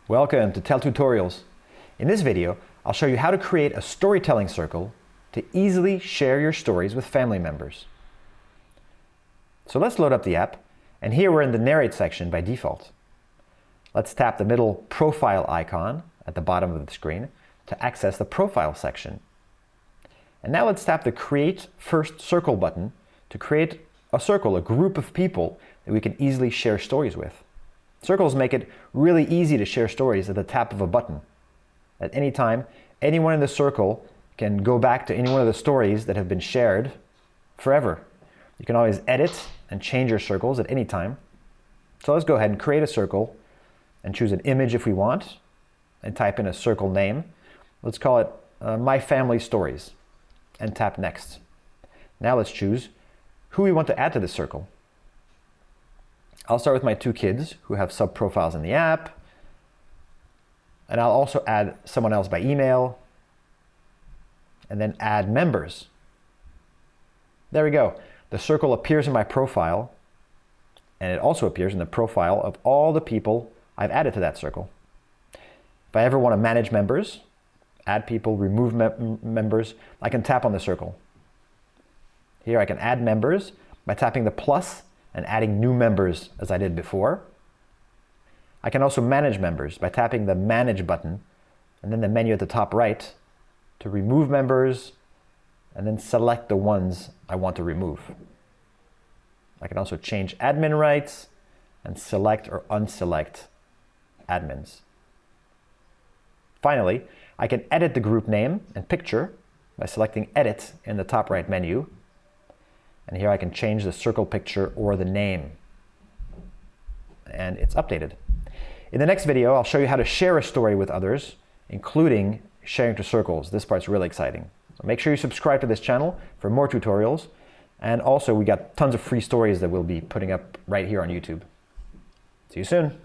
Welcome to Tell Tutorials. In this video, I'll show you how to create a storytelling circle to easily share your stories with family members. So let's load up the app, and here we're in the Narrate section by default. Let's tap the middle profile icon at the bottom of the screen to access the profile section. And now let's tap the Create First Circle button to create a circle, a group of people that we can easily share stories with. Circles make it really easy to share stories at the tap of a button. At any time, anyone in the circle can go back to any one of the stories that have been shared forever. You can always edit and change your circles at any time. So let's go ahead and create a circle and choose an image if we want and type in a circle name. Let's call it My Family Stories and tap Next. Now let's choose who we want to add to the circle. I'll start with my two kids who have sub-profiles in the app, and I'll also add someone else by email, and then add members. There we go. The circle appears in my profile, and it also appears in the profile of all the people I've added to that circle. If I ever want to manage members, add people, remove members, I can tap on the circle. Here I can add members by tapping the plus and adding new members as I did before. I can also manage members by tapping the Manage button and then the menu at the top right to remove members and then select the ones I want to remove. I can also change admin rights and select or unselect admins. Finally, I can edit the group name and picture by selecting Edit in the top right menu. And here I can change the circle picture or the name. And it's updated. In the next video, I'll show you how to share a story with others, including sharing to circles. This part's really exciting. So make sure you subscribe to this channel for more tutorials. And also, we got tons of free stories that we'll be putting up right here on YouTube. See you soon.